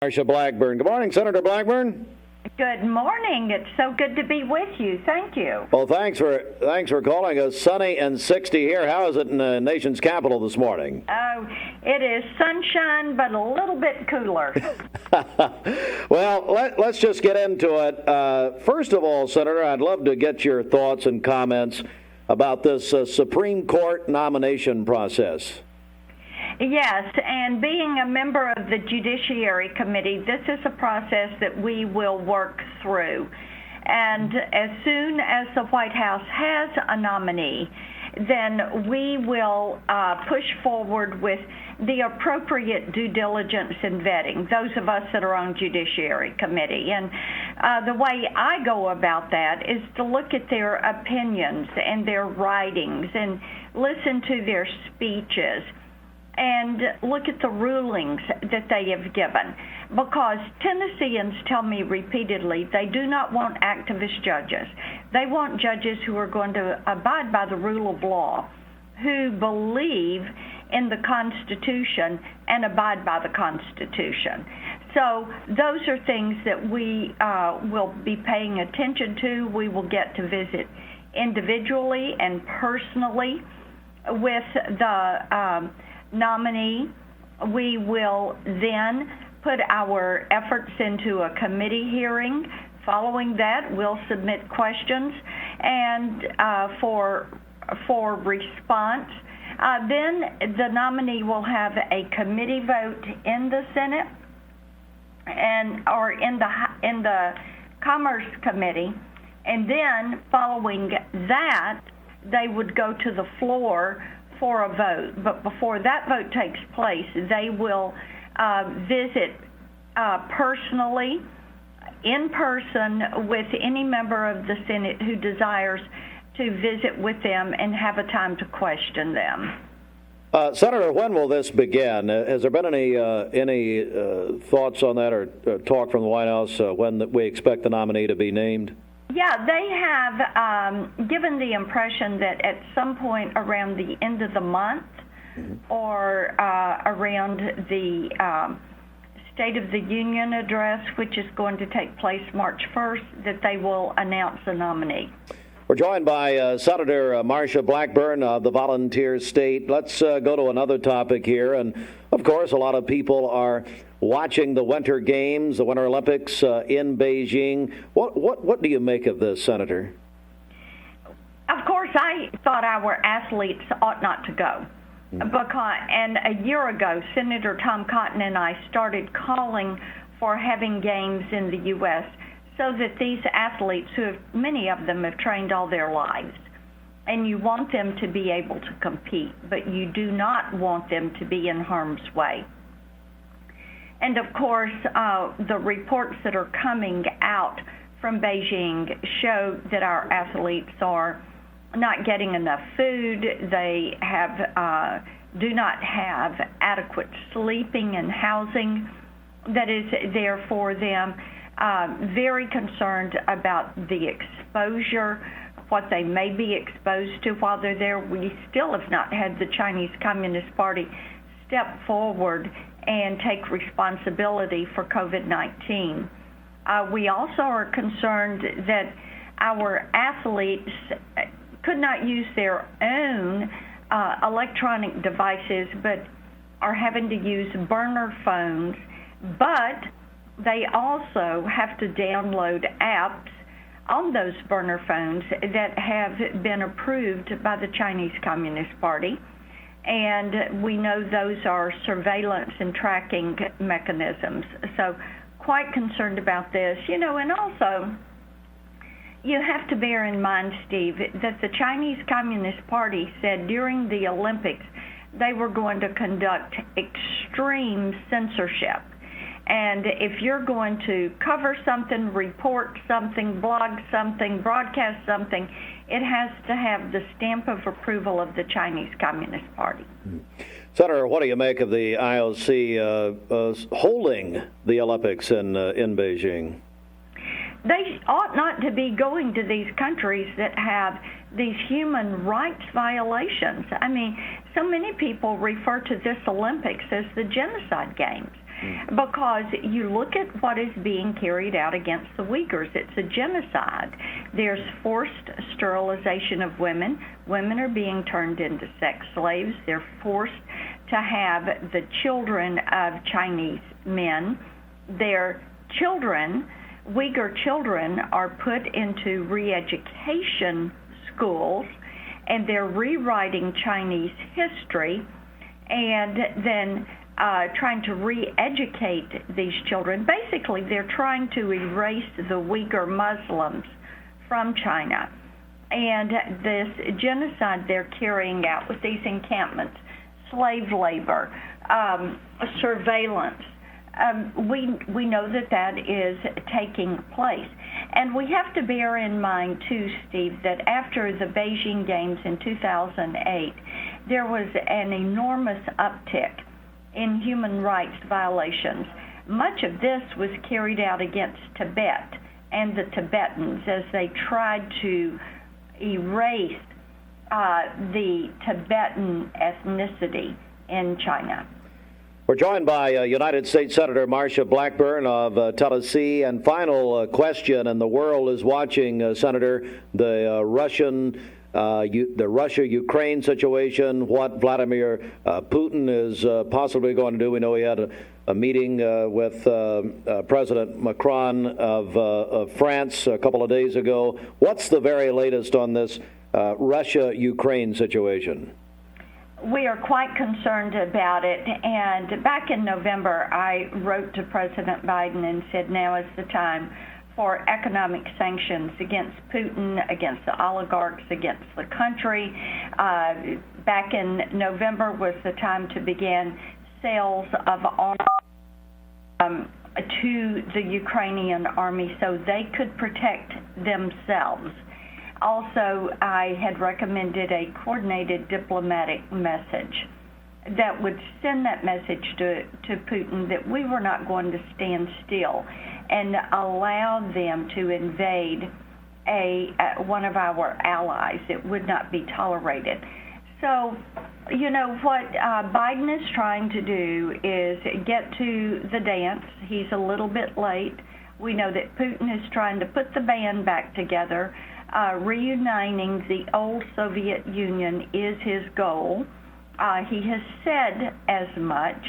Marsha Blackburn. Good morning, Senator Blackburn. Good morning. It's so good to be with you. Thank you. Well, thanks for calling us. Sunny and 60 here. How is it in the nation's capital this morning? Oh, it is sunshine, but a little bit cooler. Well, let's just get into it. First of all, Senator, I'd love to get your thoughts and comments about this Supreme Court nomination process. Yes, and being a member of the Judiciary Committee, this is a process that we will work through. And as soon as the White House has a nominee, then we will push forward with the appropriate due diligence and vetting, those of us that are on Judiciary Committee. And the way I go about that is to look at their opinions and their writings and listen to their speeches and look at the rulings that they have given. Because Tennesseans tell me repeatedly they do not want activist judges. They want judges who are going to abide by the rule of law, who believe in the Constitution and abide by the Constitution. So those are things that we will be paying attention to. We will get to visit individually and personally with the nominee. We will then put our efforts into a committee hearing. Following that, we'll submit questions and for response. Then the nominee will have a committee vote in the Senate or in the Commerce Committee, and then following that, they would go to the floor for a vote. But before that vote takes place, they will visit personally, in person, with any member of the Senate who desires to visit with them and have a time to question them. Senator, when will this begin? Has there been any thoughts on that or talk from the White House when we expect the nominee to be named? Yeah, they have given the impression that at some point around the end of the month or around the State of the Union address, which is going to take place March 1st, that they will announce a nominee. We're joined by Senator Marsha Blackburn of the Volunteer State. Let's go to another topic here. And, of course, a lot of people are watching the Winter Games, the Winter Olympics in Beijing. What do you make of this, Senator? Of course, I thought our athletes ought not to go. And a year ago, Senator Tom Cotton and I started calling for having games in the U.S. so that these athletes, many of them have trained all their lives, and you want them to be able to compete, but you do not want them to be in harm's way. And of course, the reports that are coming out from Beijing show that our athletes are not getting enough food. They do not have adequate sleeping and housing that is there for them. Very concerned about the exposure, what they may be exposed to while they're there. We still have not had the Chinese Communist Party step forward and take responsibility for COVID-19. We also are concerned that our athletes could not use their own electronic devices, but are having to use burner phones, but they also have to download apps on those burner phones that have been approved by the Chinese Communist Party. And we know those are surveillance and tracking mechanisms. So quite concerned about this. And also, you have to bear in mind, Steve, that the Chinese Communist Party said during the Olympics they were going to conduct extreme censorship. And if you're going to cover something, report something, blog something, broadcast something, it has to have the stamp of approval of the Chinese Communist Party. Senator, what do you make of the IOC holding the Olympics in Beijing? They ought not to be going to these countries that have these human rights violations. I mean, so many people refer to this Olympics as the genocide games. because you look at what is being carried out against the Uyghurs. It's a genocide. There's forced sterilization of women. Women are being turned into sex slaves. They're forced to have the children of Chinese men. Their children, Uyghur children, are put into re-education schools, and they're rewriting Chinese history and then trying to re-educate these children. Basically, they're trying to erase the Uyghur Muslims from China. And this genocide they're carrying out with these encampments, slave labor, surveillance, we know that is taking place. And we have to bear in mind, too, Steve, that after the Beijing Games in 2008, there was an enormous uptick in human rights violations. Much of this was carried out against Tibet and the Tibetans as they tried to erase the Tibetan ethnicity in China. We're joined by United States Senator Marsha Blackburn of Tennessee. And final question, and the world is watching, Senator, the Russia-Ukraine situation, what Vladimir Putin is possibly going to do. We know he had a meeting with President Macron of France a couple of days ago. What's the very latest on this Russia-Ukraine situation? We are quite concerned about it, and back in November, I wrote to President Biden and said now is the time for economic sanctions against Putin, against the oligarchs, against the country. Back in November was the time to begin sales of arms to the Ukrainian army so they could protect themselves. Also, I had recommended a coordinated diplomatic message that would send that message to Putin that we were not going to stand still and allow them to invade one of our allies. It would not be tolerated. So, you know, what Biden is trying to do is get to the dance. He's a little bit late. We know that Putin is trying to put the band back together. Reuniting the old Soviet Union is his goal. He has said as much.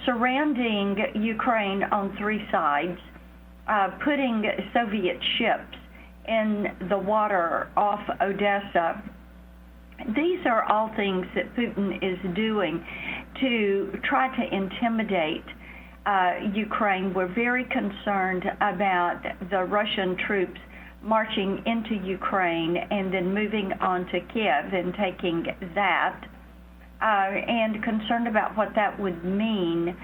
Surrounding Ukraine on three sides, putting Soviet ships in the water off Odessa. These are all things that Putin is doing to try to intimidate Ukraine. We're very concerned about the Russian troops marching into Ukraine and then moving on to Kiev and taking that, and concerned about what that would mean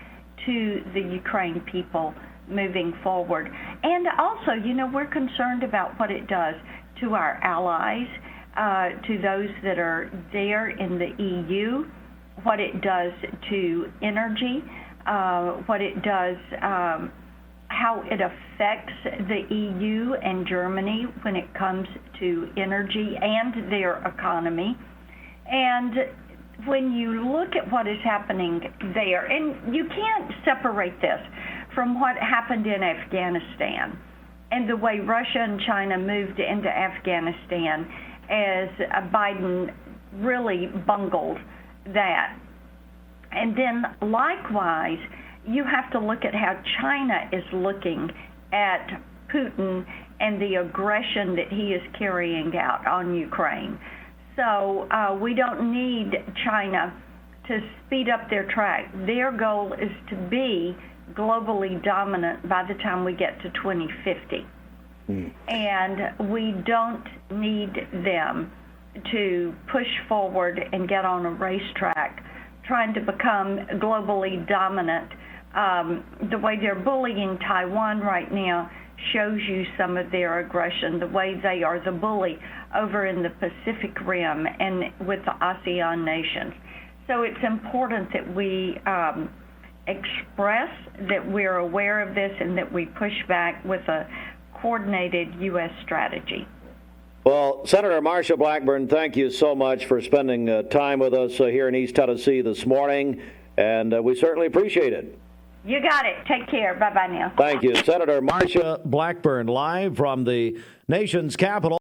to the Ukraine people moving forward. And also, you know, we're concerned about what it does to our allies, to those that are there in the EU, what it does to energy, what it does, how it affects the EU and Germany when it comes to energy and their economy. And when you look at what is happening there, and you can't separate this from what happened in Afghanistan and the way Russia and China moved into Afghanistan as Biden really bungled that. And then likewise, you have to look at how China is looking at Putin and the aggression that he is carrying out on Ukraine. So we don't need China to speed up their track. Their goal is to be globally dominant by the time we get to 2050. And we don't need them to push forward and get on a racetrack trying to become globally dominant. The way they're bullying Taiwan right now shows you some of their aggression, the way they are the bully over in the Pacific Rim and with the ASEAN nations. So it's important that we express that we're aware of this and that we push back with a coordinated U.S. strategy. Well, Senator Marsha Blackburn, thank you so much for spending time with us here in East Tennessee this morning, and we certainly appreciate it. You got it. Take care. Bye-bye now. Thank you. Senator Marsha Blackburn, live from the nation's capital.